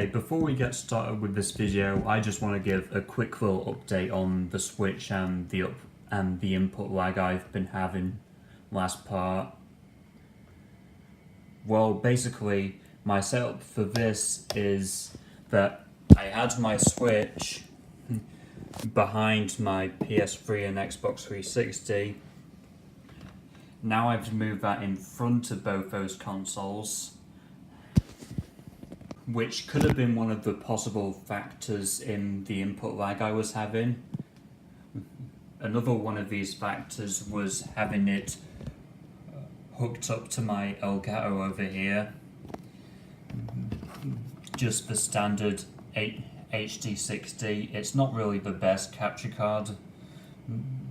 Okay, before we get started with this video, I just want to give a quick little update on the Switch and the input lag I've been having last part. Well, basically, my setup for this is that I had my Switch behind my PS3 and Xbox 360. Now I have to move that in front of both those consoles, which could have been one of the possible factors in the input lag I was having. Another one of these factors was having it hooked up to my Elgato over here. Just the standard HD60. It's not really the best capture card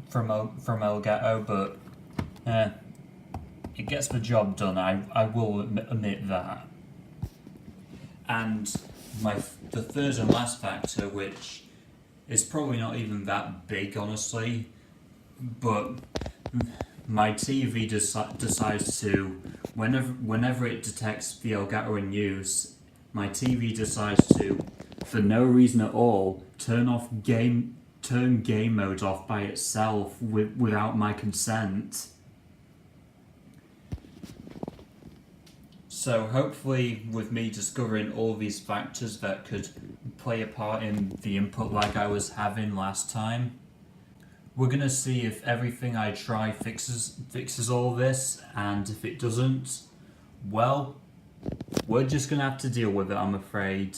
from Elgato, but it gets the job done. I will admit that. And the third and last factor, which is probably not even that big, honestly, but my TV decides to, whenever it detects the Elgato in use, my TV decides to, for no reason at all, turn game mode off by itself without my consent. So hopefully, with me discovering all these factors that could play a part in the input lag I was having last time, we're gonna see if everything I try fixes all this, and if it doesn't, well, we're just gonna have to deal with it, I'm afraid.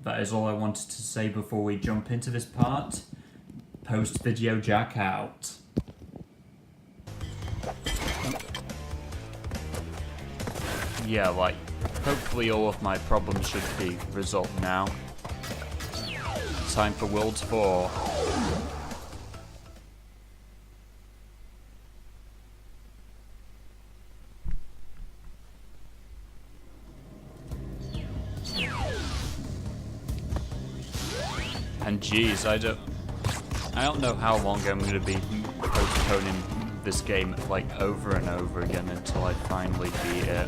That is all I wanted to say before we jump into this part. Post video jack out. Yeah, like, hopefully all of my problems should be resolved now. Time for World Tour. And geez, I don't know how long I'm going to be postponing this game like over and over again until I finally beat it.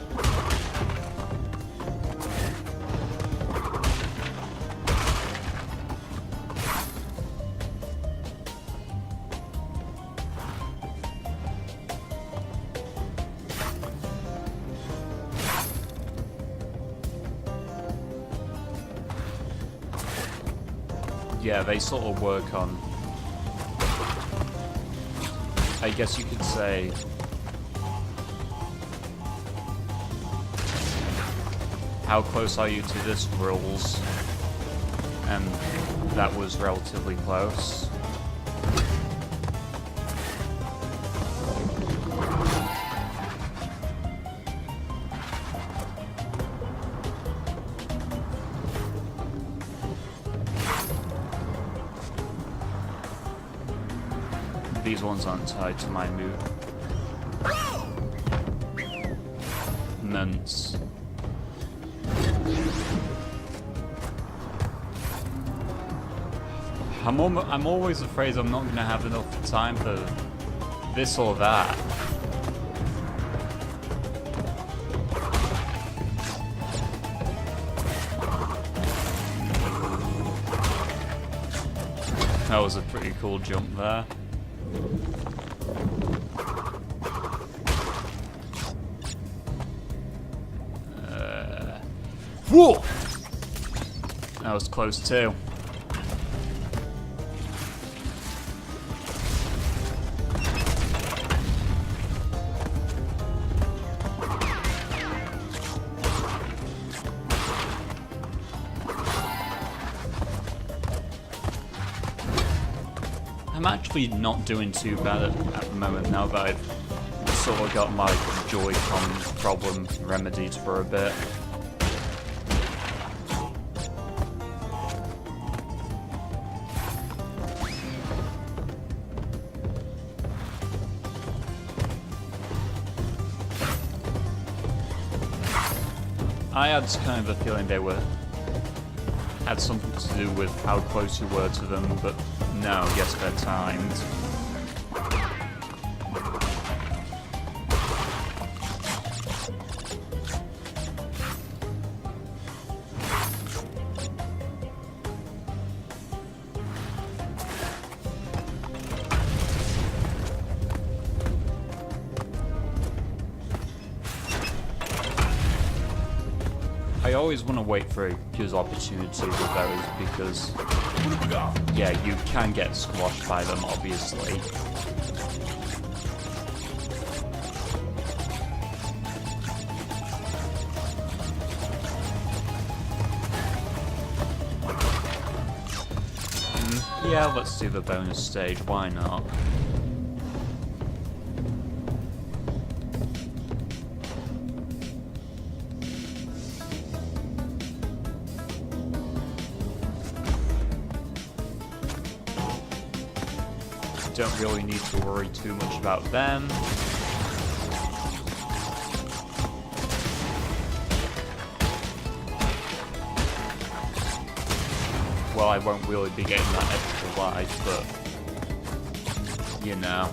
Yeah, they sort of work on, I guess you could say, how close are you to this rules? And that was relatively close. These ones aren't tied to my movements. I'm always afraid I'm not going to have enough time for this or that. That was a pretty cool jump there. Whoa! That was close too. I'm actually not doing too bad at the moment now that I've sort of got my Joy-Con problem remedied for a bit. I had kind of a feeling they had something to do with how close you were to them, but no, I guess they're timed. always want to wait for a good opportunity with those because, yeah, you can get squashed by them, obviously. Yeah, let's do the bonus stage, why not? Don't really need to worry too much about them. Well, I won't really be getting that extra life, but you know.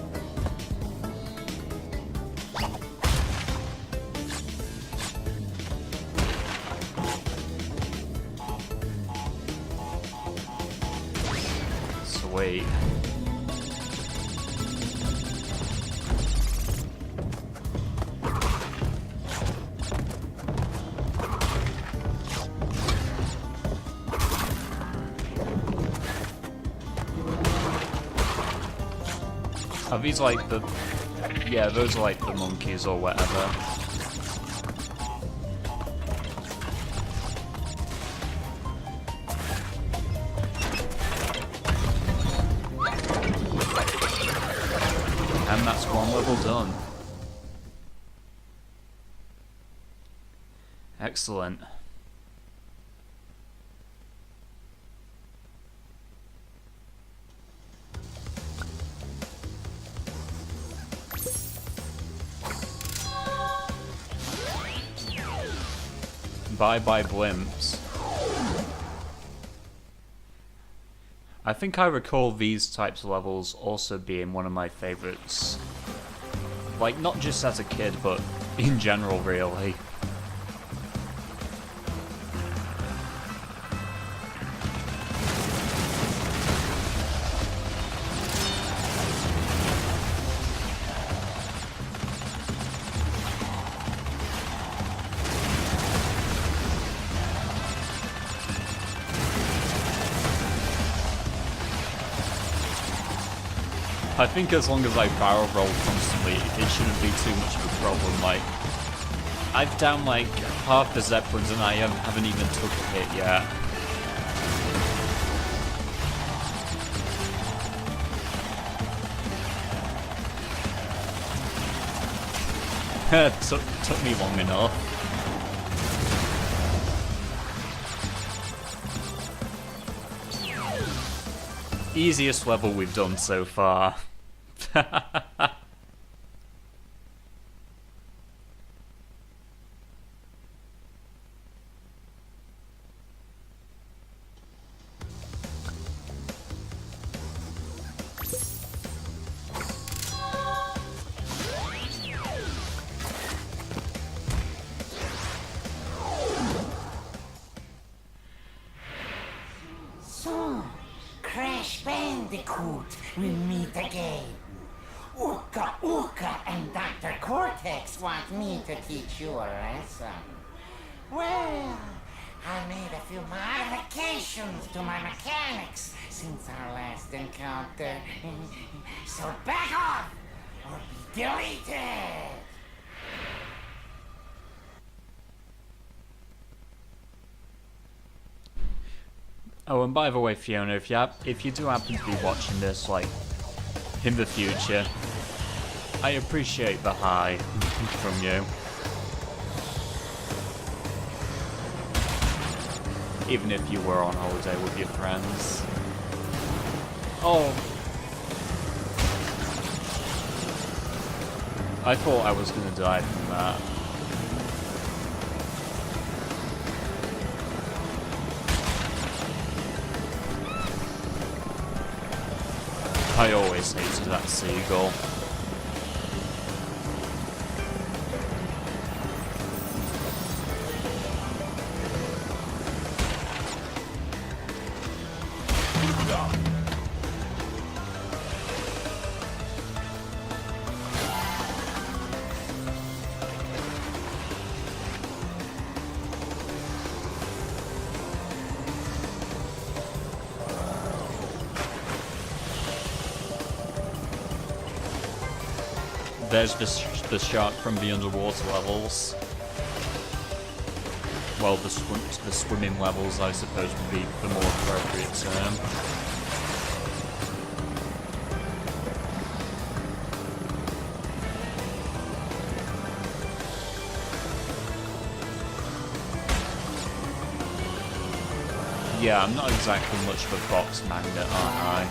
Sweet. Are these like the... Yeah, those are like the monkeys or whatever. And that's one level done. Excellent. Bye-bye blimps. I think I recall these types of levels also being one of my favorites. Like, not just as a kid, but in general, really. I think as long as I barrel roll constantly, it shouldn't be too much of a problem. Like, I've downed like half the Zeppelins and I haven't even took a hit yet. took me long enough. Easiest level we've done so far. So, Crash Bandicoot, we meet again. Ooka Ooka and Dr. Cortex want me to teach you a lesson. Well, I made a few modifications to my mechanics since our last encounter. So back off or be deleted. Oh, and by the way, Fiona, if you do happen to be watching this, like, in the future, I appreciate the hi from you. Even if you were on holiday with your friends. Oh. I thought I was gonna die from that. I always hated that seagull. There's the shark from the underwater levels. Well, the swimming levels, I suppose, would be the more appropriate term. Yeah, I'm not exactly much of a box magnet, aren't I?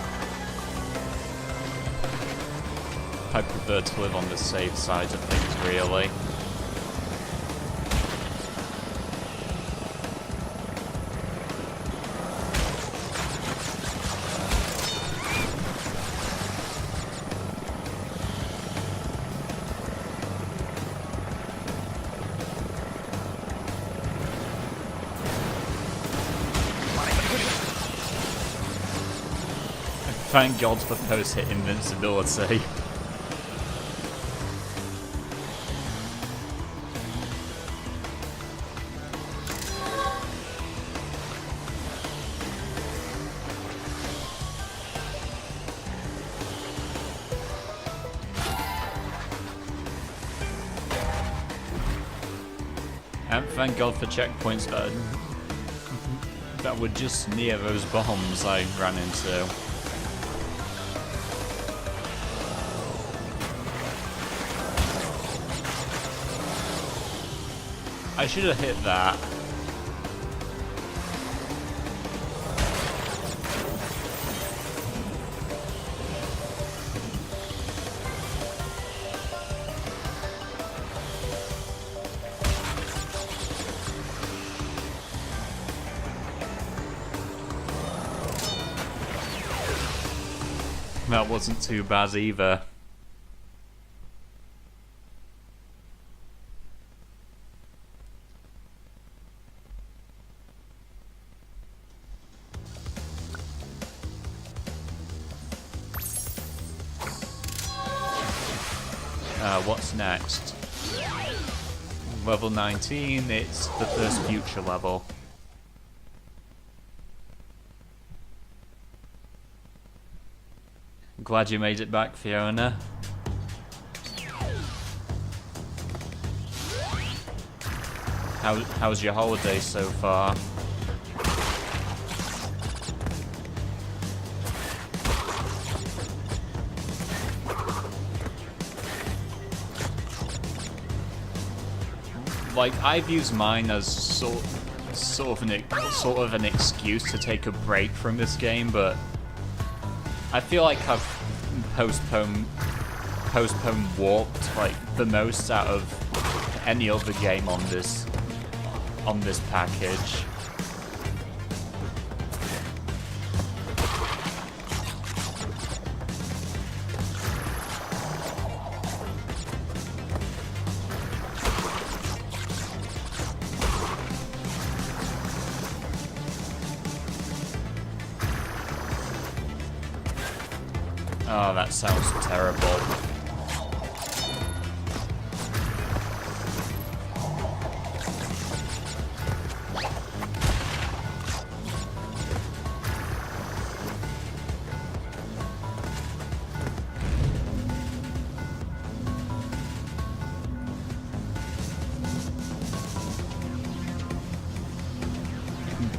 I prefer to live on the safe side of things, really. Thank God for post-hit invincibility. And thank God for checkpoints that were just near those bombs I ran into. I should have hit that. That wasn't too bad either. What's next? Level 19, it's the first future level. Glad you made it back, Fiona. How's your holiday so far? Like, I've used mine as sort of an excuse to take a break from this game, but I feel like I've postponed Warped like the most out of any other game on this package. Oh, that sounds terrible.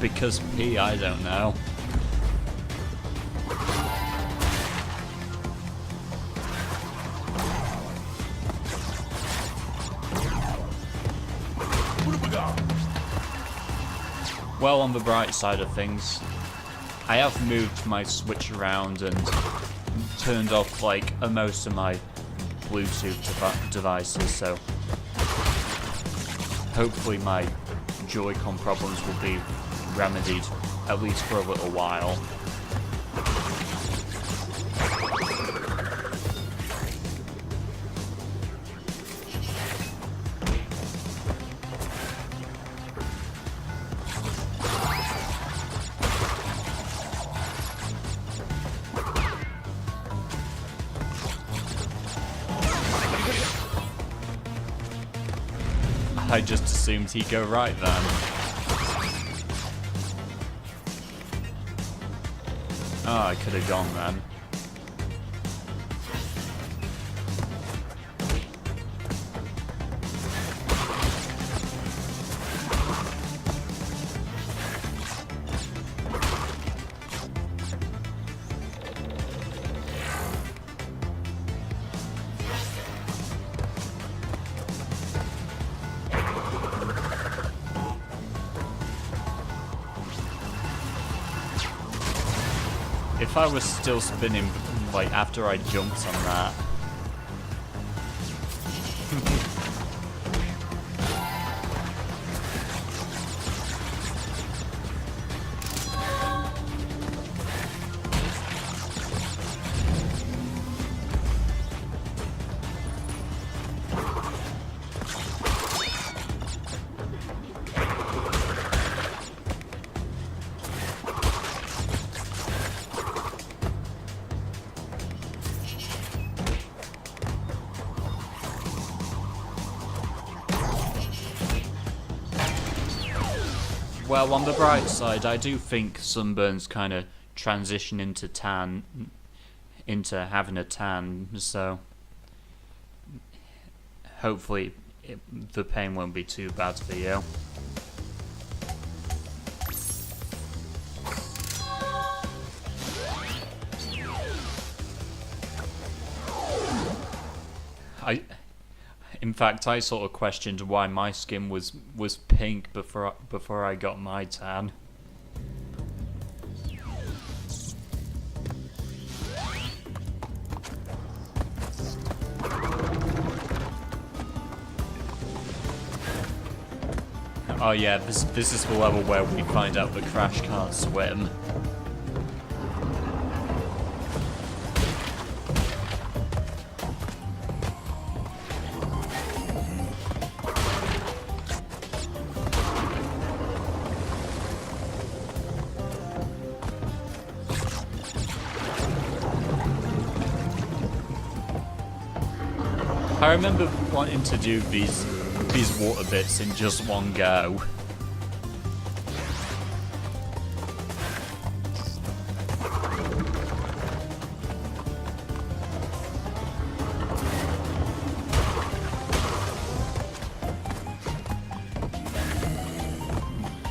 Because P, I don't know. Well, on the bright side of things, I have moved my Switch around and turned off like most of my Bluetooth devices, so hopefully my Joy-Con problems will be remedied, at least for a little while. I just assumed he'd go right then. Oh, I could have gone then. if I was still spinning, like, after I jumped on that. Well, on the bright side, I do think sunburns kind of transition into having a tan, so hopefully the pain won't be too bad for you. In fact, I sort of questioned why my skin was pink before I got my tan. Oh yeah, this is the level where we find out the Crash can't swim. I remember wanting to do these water bits in just one go.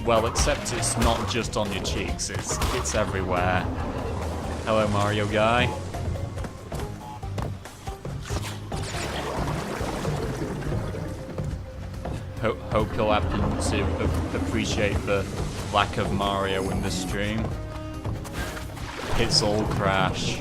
Well, except it's not just on your cheeks, it's everywhere. Hello, Mario guy. Hope you'll happen to appreciate the lack of Mario in the stream. It's all Crash.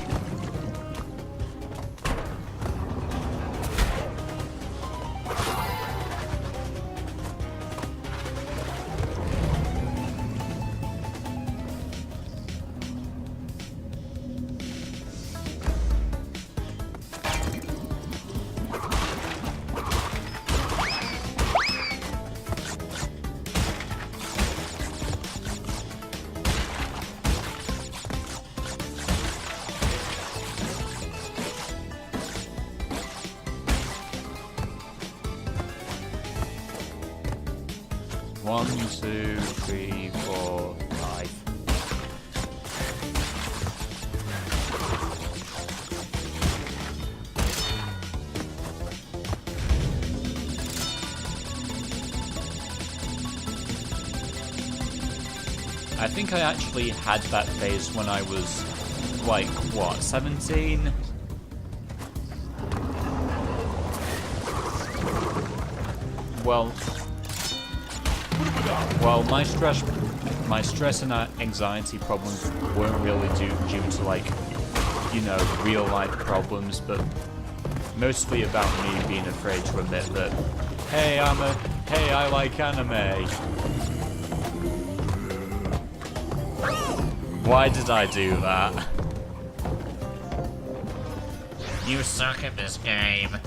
One, two, three, four, five. I think I actually had that phase when I was, like, what, 17? Well, my stress and anxiety problems weren't really due to, like, you know, real life problems, but mostly about me being afraid to admit that, hey, I like anime. Why did I do that? You suck at this game.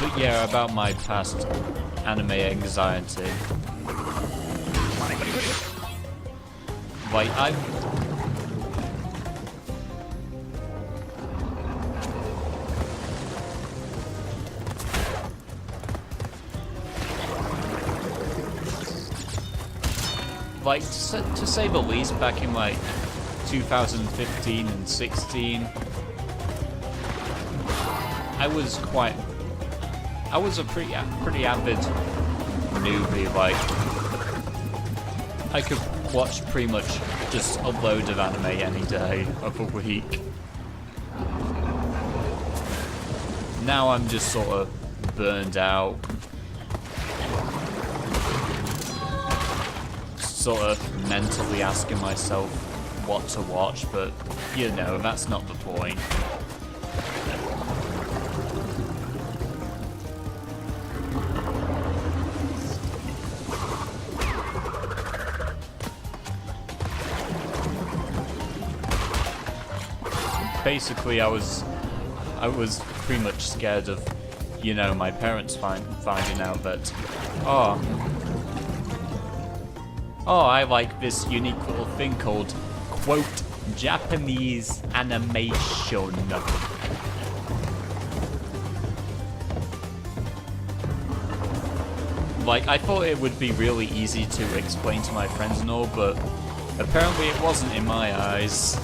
But yeah, about my past anime anxiety. Like, like, to say the least, back in, like, 2015 and 16, I I was a pretty avid newbie. Like, I could watch pretty much just a load of anime any day of a week. Now I'm just sort of burned out. Sort of mentally asking myself what to watch, but you know, that's not the point. Basically, I was pretty much scared of, you know, my parents finding out that, oh, I like this unique little thing called, quote, Japanese animation. Like, I thought it would be really easy to explain to my friends and all, but apparently it wasn't in my eyes.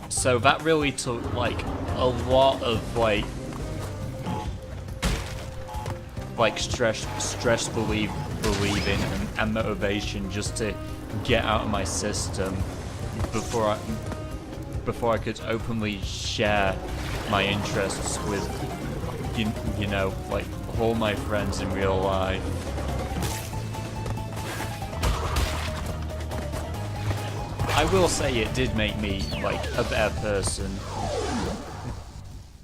So that really took, like, a lot of, like stress believing and motivation just to get out of my system before I could openly share my interests with, you know, like, all my friends in real life. I will say it did make me, like, a better person,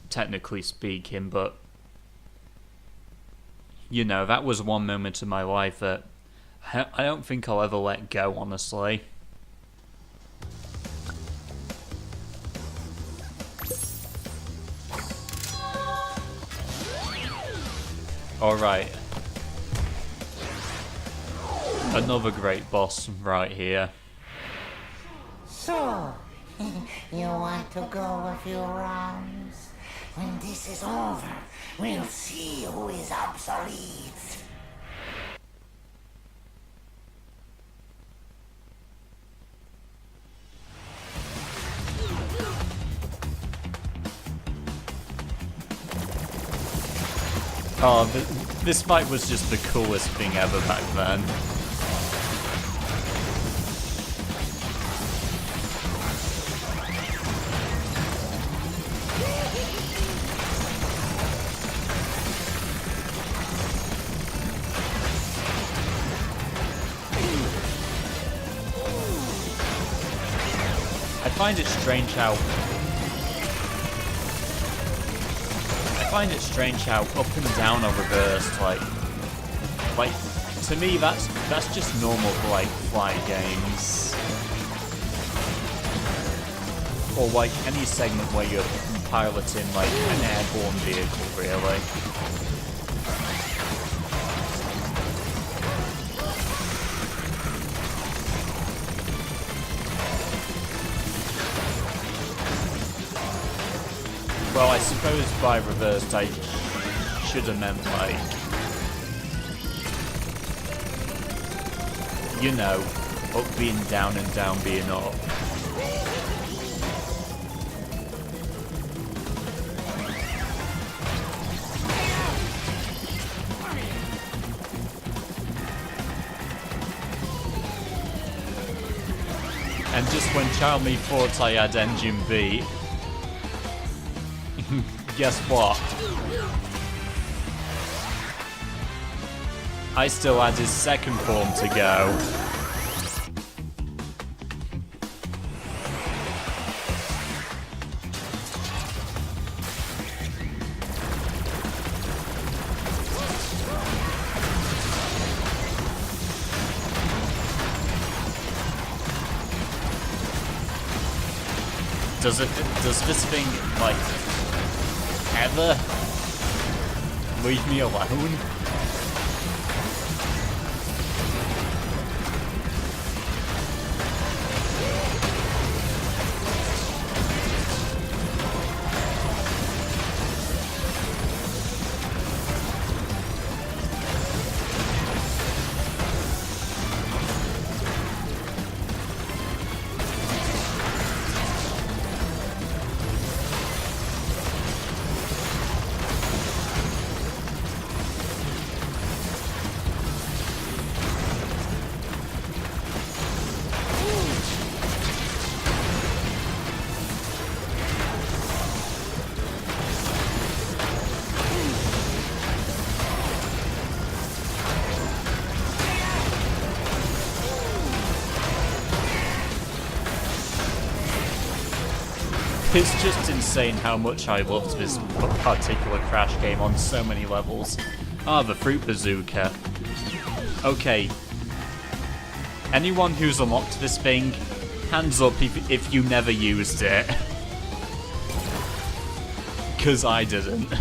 technically speaking, but, you know, that was one moment in my life that I don't think I'll ever let go, honestly. Alright. Another great boss right here. So, you want to go a few rounds? When this is over, we'll see who is obsolete. Oh, this fight was just the coolest thing ever back then. I find it strange how up and down are reversed. Like to me, that's just normal for, like, flight games, or like any segment where you're piloting, like, an airborne vehicle, really. Well, I suppose by reversed I should have meant, like, you know, up being down and down being up. And just when Charmy thought I had engine B, guess what? I still had his second form to go. Does this thing, like, ever leave me alone? It's just insane how much I loved this particular Crash game on so many levels. Ah, the Fruit Bazooka. Okay. Anyone who's unlocked this thing, hands up if you never used it. Because I didn't.